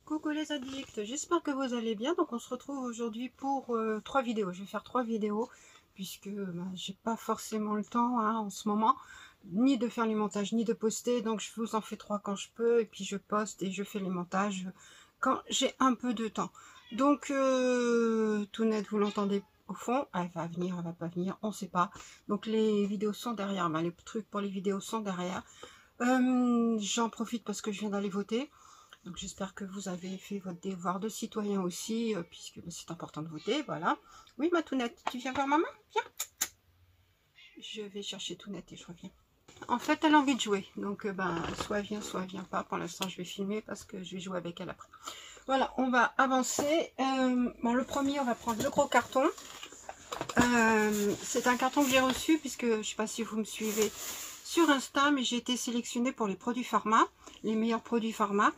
Coucou les addicts, j'espère que vous allez bien. Donc on se retrouve aujourd'hui pour 3 vidéos. Je vais faire 3 vidéos puisque j'ai pas forcément le temps en ce moment, ni de faire les montages, ni de poster. Donc je vous en fais 3 quand je peux et puis je poste et je fais les montages quand j'ai un peu de temps. Donc Tounette, vous l'entendez au fond, elle va venir, elle va pas venir, on sait pas. Donc les vidéos sont derrière, les trucs pour les vidéos sont derrière. J'en profite parce que je viens d'aller voter. Donc j'espère que vous avez fait votre devoir de citoyen aussi, puisque c'est important de voter, voilà. Oui, ma Tounette, tu viens voir maman? Viens. Je vais chercher Tounette et je reviens. En fait, elle a envie de jouer, donc soit elle vient pas. Pour l'instant, je vais filmer parce que je vais jouer avec elle après. Voilà, on va avancer. Bon, le premier, on va prendre le gros carton. C'est un carton que j'ai reçu, puisque je ne sais pas si vous me suivez sur Insta, mais j'ai été sélectionnée pour les produits pharma, les meilleurs produits pharma.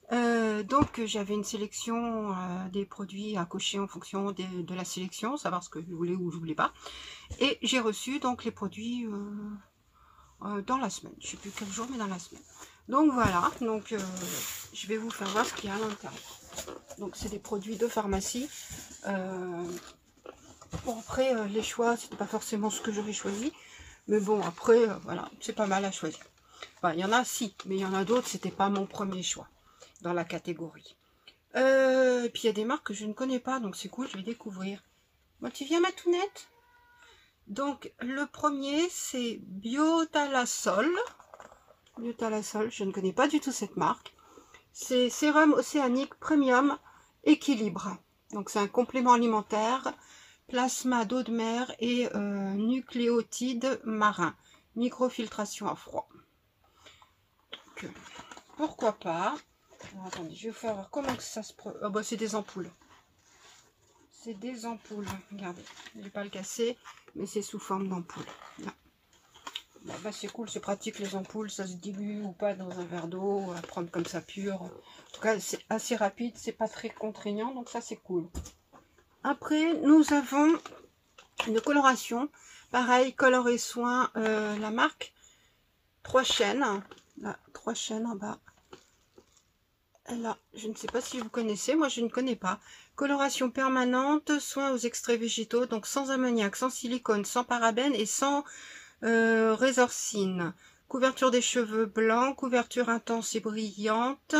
Donc j'avais une sélection des produits à cocher en fonction de la sélection, savoir ce que je voulais ou je voulais pas. Et j'ai reçu donc les produits dans la semaine. Je sais plus quel jour, mais dans la semaine. Donc voilà, donc je vais vous faire voir ce qu'il y a à l'intérieur. Donc c'est des produits de pharmacie. Bon après les choix, c'était pas forcément ce que j'aurais choisi. Mais bon après, voilà, c'est pas mal à choisir. Enfin, il y en a si, mais il y en a d'autres, c'était pas mon premier choix dans la catégorie. Et puis il y a des marques que je ne connais pas, donc c'est cool, je vais découvrir. Bon, tu viens ma Tounette? Donc le premier c'est Biotalasol. Biotalasol, je ne connais pas du tout cette marque. C'est sérum océanique premium équilibre. Donc c'est un complément alimentaire, plasma d'eau de mer et nucléotides marins. Microfiltration à froid. Donc, pourquoi pas? Alors, attendez, je vais vous faire voir comment que ça se... Oh, bah, c'est des ampoules. C'est des ampoules. Regardez, je ne vais pas le casser, mais c'est sous forme d'ampoule. Bah, c'est cool, c'est pratique les ampoules, ça se dilue ou pas dans un verre d'eau, à prendre comme ça pur. En tout cas, c'est assez rapide, c'est pas très contraignant, donc ça c'est cool. Après, nous avons une coloration. Pareil, Color et Soin, la marque. 3 chaînes. Là, 3 chaînes en bas. Là, je ne sais pas si vous connaissez, moi je ne connais pas. Coloration permanente, soins aux extraits végétaux, donc sans ammoniac, sans silicone, sans parabènes et sans résorcine. Couverture des cheveux blancs, couverture intense et brillante,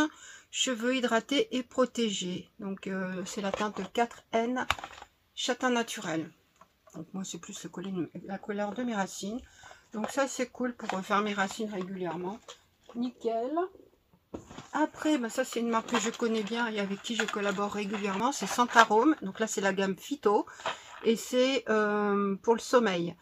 cheveux hydratés et protégés. Donc c'est la teinte 4N, châtain naturel. Donc moi c'est plus la couleur de mes racines. Donc ça c'est cool pour refaire mes racines régulièrement. Nickel. Après, ça c'est une marque que je connais bien et avec qui je collabore régulièrement, c'est Santarome. Donc là c'est la gamme Phyto et c'est pour le sommeil.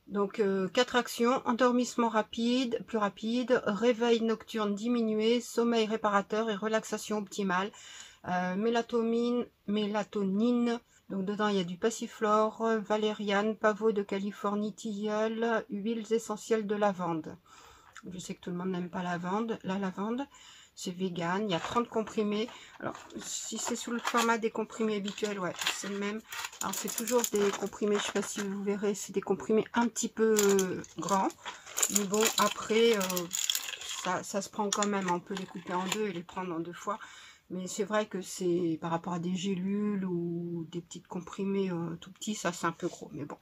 Donc 4 actions, endormissement rapide, plus rapide, réveil nocturne diminué, sommeil réparateur et relaxation optimale. Mélatonine, donc dedans il y a du passiflore, valériane, pavot de Californie, tilleul, huiles essentielles de lavande. Je sais que tout le monde n'aime pas la lavande. C'est vegan, il y a 30 comprimés. Alors, si c'est sous le format des comprimés habituels, ouais, c'est le même. Alors, c'est toujours des comprimés, je ne sais pas si vous verrez, c'est des comprimés un petit peu grands. Mais bon, après, ça se prend quand même. On peut les couper en deux et les prendre en 2 fois. Mais c'est vrai que c'est par rapport à des gélules ou des petites comprimés tout petits, ça c'est un peu gros. Mais bon,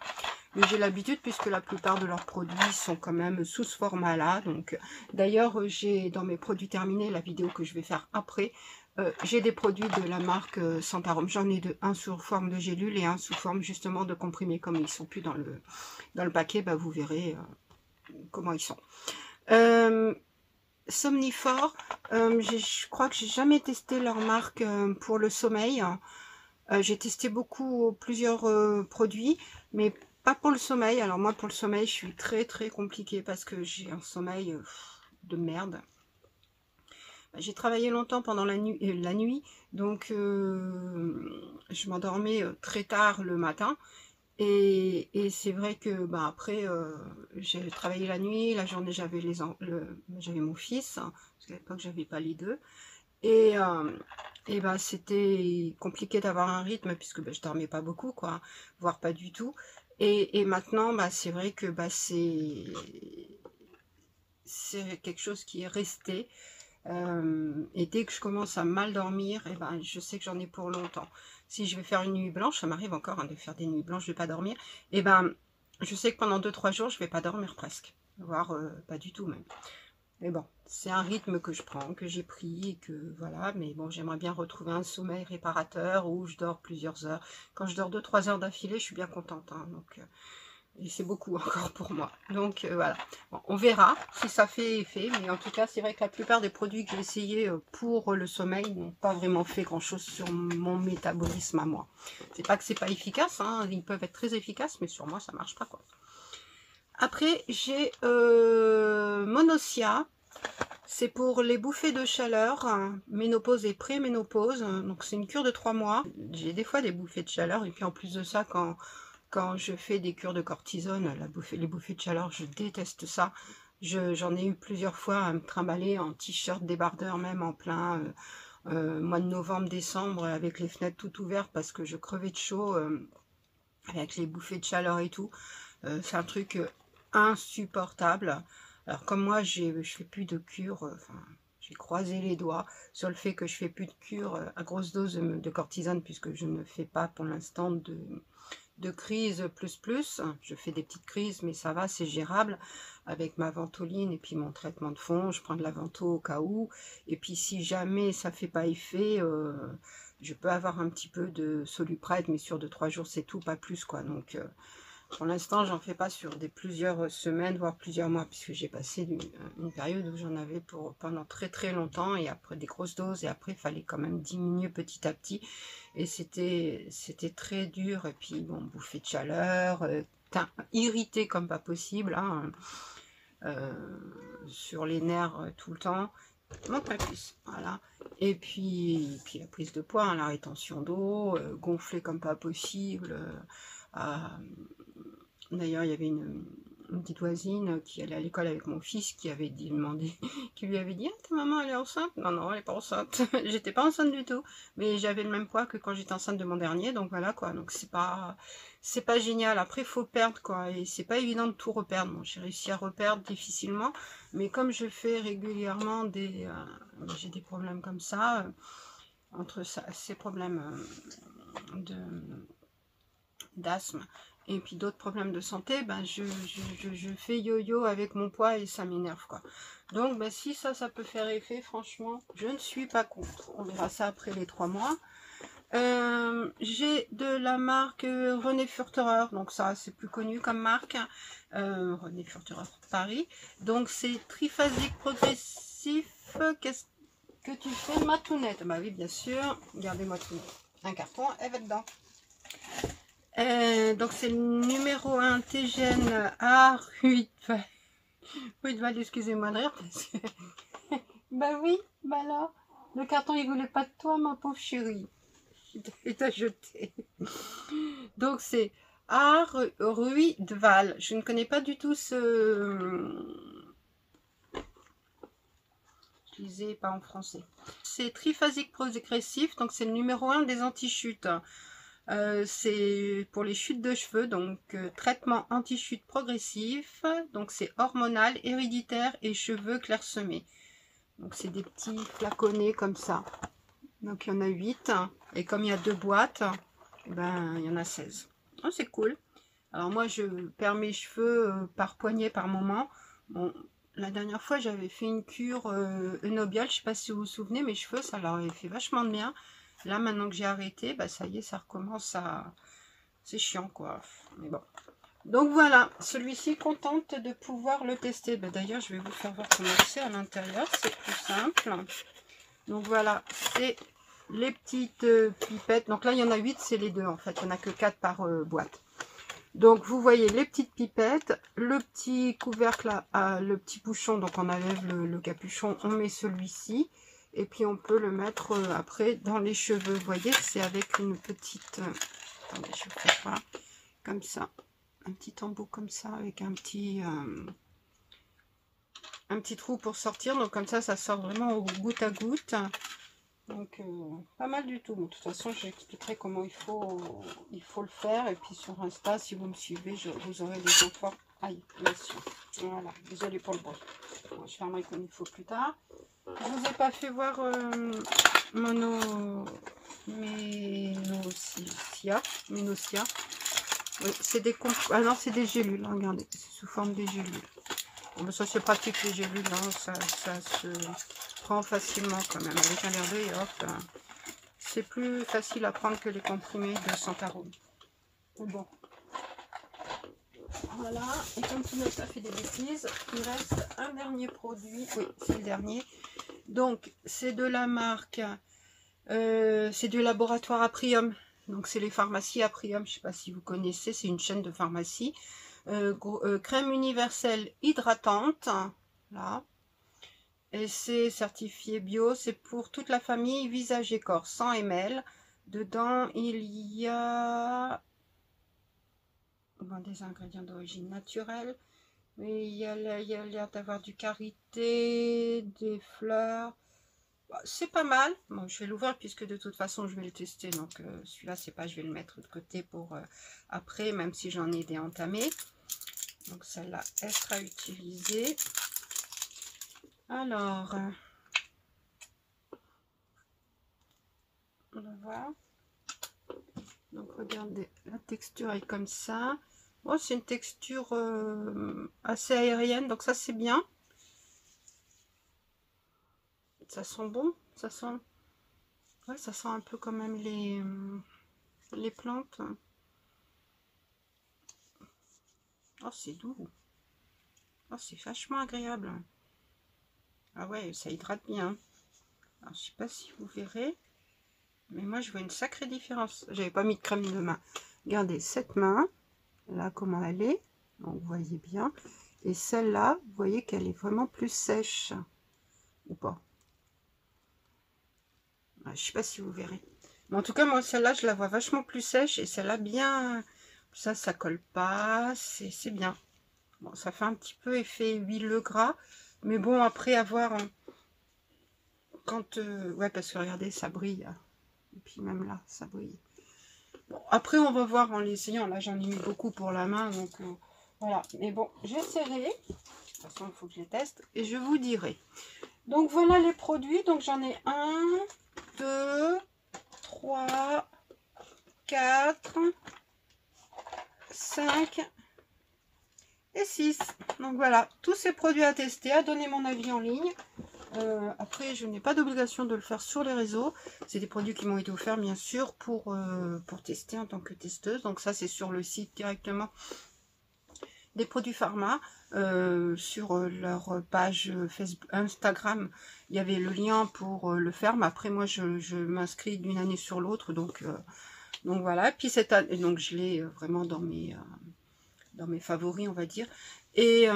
mais j'ai l'habitude puisque la plupart de leurs produits sont quand même sous ce format-là. Donc, d'ailleurs, j'ai dans mes produits terminés, la vidéo que je vais faire après, j'ai des produits de la marque Santarome. J'en ai un sous forme de gélule et un sous forme justement de comprimés. Comme ils ne sont plus dans le paquet, vous verrez comment ils sont. Somnifort, je crois que j'ai jamais testé leur marque pour le sommeil. J'ai testé plusieurs produits, mais pas pour le sommeil. Alors moi pour le sommeil je suis très compliquée parce que j'ai un sommeil de merde. J'ai travaillé longtemps pendant la nuit, donc je m'endormais très tard le matin. Et c'est vrai que après j'ai travaillé la nuit, la journée j'avais mon fils, parce qu'à l'époque j'avais pas les deux. Et c'était compliqué d'avoir un rythme puisque je dormais pas beaucoup, quoi, voire pas du tout. Et maintenant c'est vrai que c'est quelque chose qui est resté. Et dès que je commence à mal dormir, et ben, je sais que j'en ai pour longtemps. Si je vais faire une nuit blanche, ça m'arrive encore hein, de faire des nuits blanches, je ne vais pas dormir, et ben, je sais que pendant 2-3 jours, je ne vais pas dormir presque, voire pas du tout même. Mais bon, c'est un rythme que je prends, que j'ai pris, et que voilà, mais bon, j'aimerais bien retrouver un sommeil réparateur où je dors plusieurs heures. Quand je dors 2-3 heures d'affilée, je suis bien contente, hein, donc... et c'est beaucoup encore pour moi. Donc voilà, bon, on verra si ça fait effet. Mais en tout cas, c'est vrai que la plupart des produits que j'ai essayés pour le sommeil n'ont pas vraiment fait grand chose sur mon métabolisme à moi. C'est pas que c'est pas efficace, hein, ils peuvent être très efficaces, mais sur moi ça marche pas quoi. Après j'ai Monocia. C'est pour les bouffées de chaleur, ménopause et pré-ménopause. Donc c'est une cure de 3 mois. J'ai des fois des bouffées de chaleur et puis en plus de ça quand je fais des cures de cortisone, les bouffées de chaleur, je déteste ça. J'en ai eu plusieurs fois à me trimballer en t-shirt débardeur, même en plein mois de novembre, décembre, avec les fenêtres toutes ouvertes parce que je crevais de chaud avec les bouffées de chaleur et tout. C'est un truc insupportable. Alors comme moi, je fais plus de cure, enfin... J'ai croisé les doigts sur le fait que je fais plus de cure à grosse dose de cortisone puisque je ne fais pas pour l'instant de crise plus. Je fais des petites crises, mais ça va, c'est gérable avec ma ventoline et puis mon traitement de fond. Je prends de la vento au cas où. Et puis si jamais ça fait pas effet, je peux avoir un petit peu de Solupred, mais sur 2-3 jours, c'est tout, pas plus quoi. Donc pour l'instant, j'en fais pas sur plusieurs semaines, voire plusieurs mois, puisque j'ai passé une période où j'en avais pendant très longtemps, et après des grosses doses, et après il fallait quand même diminuer petit à petit, et c'était très dur, et puis bon, bouffée de chaleur, irrité comme pas possible, hein, sur les nerfs tout le temps. Mon plus, voilà. Et puis la prise de poids, hein, la rétention d'eau, gonflée comme pas possible. D'ailleurs, il y avait une petite voisine qui allait à l'école avec mon fils qui avait demandé, qui lui avait dit ah, ta maman elle est enceinte? Non, non, elle n'est pas enceinte. J'étais pas enceinte du tout, mais j'avais le même poids que quand j'étais enceinte de mon dernier, donc voilà quoi. Donc c'est pas génial. Après, il faut perdre quoi, et c'est pas évident de tout reperdre. Bon, j'ai réussi à reperdre difficilement, mais comme je fais régulièrement j'ai des problèmes comme ça, entre ces problèmes d'asthme et puis d'autres problèmes de santé, ben je fais yo-yo avec mon poids et ça m'énerve quoi. Donc ben, si ça peut faire effet, franchement, je ne suis pas contre. On verra ça après les 3 mois. J'ai de la marque René Furterer, donc ça c'est plus connu comme marque, René Furterer Paris. Donc c'est triphasique progressif. Qu'est-ce que tu fais, Matounette? Bah oui, bien sûr, regardez-moi tout. Un carton, elle va dedans. Donc c'est le numéro 1 TGN à Ruitval, excusez-moi de rire parce que bah oui, bah là, le carton il voulait pas de toi ma pauvre chérie, il t'a jeté. Donc c'est à Ruitval, je ne connais pas du tout ce... Je lisais pas en français. C'est triphasique progressif, donc c'est le numéro 1 des anti-chutes. C'est pour les chutes de cheveux, donc traitement anti-chute progressif, donc c'est hormonal, héréditaire et cheveux clairsemés. Donc c'est des petits flaconnés comme ça. Donc il y en a 8, et comme il y a 2 boîtes, ben il y en a 16. Oh, c'est cool. Alors moi je perds mes cheveux par poignée par moment. Bon, la dernière fois j'avais fait une cure Eunobiol, je sais pas si vous vous souvenez, mes cheveux ça leur avait fait vachement de bien. Là, maintenant que j'ai arrêté, bah ça y est, ça recommence à... C'est chiant, quoi. Mais bon. Donc voilà, celui-ci, contente de pouvoir le tester. Bah, d'ailleurs, je vais vous faire voir comment c'est à l'intérieur. C'est plus simple. Donc voilà, c'est les petites pipettes. Donc là, il y en a 8, c'est les deux, en fait. Il n'y en a que 4 par boîte. Donc, vous voyez les petites pipettes. Le petit couvercle, le petit bouchon. Donc, on enlève le capuchon. On met celui-ci. Et puis on peut le mettre après dans les cheveux. Vous voyez, c'est avec une petite... attendez, je vais faire comme ça. Un petit embout comme ça, avec un petit trou pour sortir. Donc comme ça sort vraiment au goutte à goutte. Donc pas mal du tout. Mais de toute façon, j'expliquerai comment il faut le faire. Et puis sur Insta, si vous me suivez, vous aurez des infos. Aïe, bien sûr. Voilà, désolé pour le bruit. Bon, je fermerai comme il faut plus tard. Je vous ai pas fait voir Ménocia. Oui, c'est des ah non, c'est des gélules, hein, regardez, c'est sous forme des gélules. Bon, ben ça c'est pratique les gélules, hein, ça se prend facilement quand même. Avec un verre d'œil, hop, c'est plus facile à prendre que les comprimés de Santarome. Bon. Voilà, et comme tout le monde a fait des bêtises, il reste un dernier produit. Oui, c'est le dernier. Donc, c'est de la marque, c'est du laboratoire Aprium. Donc, c'est les pharmacies Aprium. Je ne sais pas si vous connaissez, c'est une chaîne de pharmacie. Crème universelle hydratante. Là. Et c'est certifié bio. C'est pour toute la famille, visage et corps, 100 ml. Dedans, il y a des ingrédients d'origine naturelle. Mais il y a l'air d'avoir du karité, des fleurs. C'est pas mal. Bon, je vais l'ouvrir puisque de toute façon je vais le tester. Donc celui-là, c'est pas, je vais le mettre de côté pour après, même si j'en ai des entamés. Donc celle-là, elle sera utilisée. Alors, on va voir. Donc regardez, la texture est comme ça. Bon, c'est une texture assez aérienne, donc ça c'est bien. Ça sent bon, ça sent... Ouais, ça sent un peu quand même les plantes. Oh, c'est doux. Oh, c'est vachement agréable. Ah ouais, ça hydrate bien. Alors, je sais pas si vous verrez, mais moi je vois une sacrée différence. J'avais pas mis de crème de main. Regardez cette main, là comment elle est. Donc vous voyez bien. Et celle-là, vous voyez qu'elle est vraiment plus sèche. Ou pas. Je sais pas si vous verrez. Mais en tout cas, moi celle-là, je la vois vachement plus sèche. Et celle-là, bien... Ça colle pas. C'est bien. Bon, ça fait un petit peu effet huileux gras. Mais bon, après avoir... quand... ouais, parce que regardez, ça brille. Et puis même là, ça brille. Bon, après, on va voir en l'essayant. Là, j'en ai mis beaucoup pour la main. Donc, voilà. Mais bon, j'essaierai. De toute façon, il faut que je les teste. Et je vous dirai. Donc, voilà les produits. Donc, j'en ai 1, 2, 3, 4, 5 et 6. Donc, voilà. Tous ces produits à tester, à donner mon avis en ligne. Après, je n'ai pas d'obligation de le faire sur les réseaux. C'est des produits qui m'ont été offerts, bien sûr, pour tester en tant que testeuse. Donc ça, c'est sur le site directement des produits pharma. Sur leur page Facebook, Instagram, il y avait le lien pour le faire. Mais après, moi, je m'inscris d'une année sur l'autre. Donc voilà. Puis cette année, donc je l'ai vraiment dans mes favoris, on va dire. Et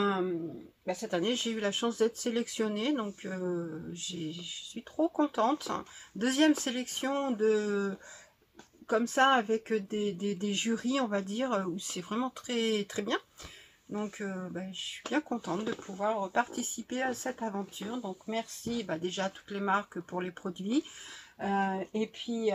cette année, j'ai eu la chance d'être sélectionnée, donc je suis trop contente. Deuxième sélection comme ça, avec des jurys, on va dire, où c'est vraiment très, très bien. Donc, je suis bien contente de pouvoir participer à cette aventure. Donc, merci déjà à toutes les marques pour les produits. Et puis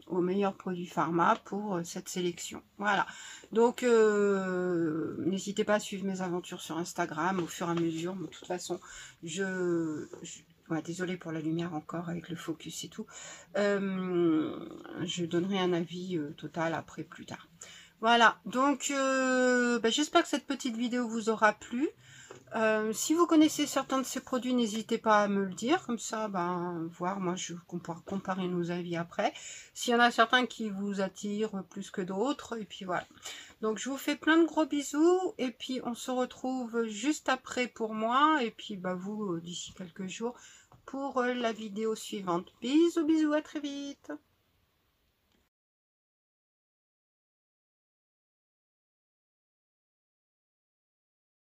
aux meilleurs produits pharma pour cette sélection. Voilà. Donc n'hésitez pas à suivre mes aventures sur Instagram au fur et à mesure. Mais de toute façon, ouais, désolée pour la lumière encore avec le focus et tout. Je donnerai un avis total après plus tard. Voilà. Donc j'espère que cette petite vidéo vous aura plu. Si vous connaissez certains de ces produits, n'hésitez pas à me le dire, comme ça, voir, moi je pourrai comparer nos avis après. S'il y en a certains qui vous attirent plus que d'autres, et puis voilà. Donc je vous fais plein de gros bisous, et puis on se retrouve juste après pour moi, et puis vous d'ici quelques jours pour la vidéo suivante. Bisous, bisous, à très vite.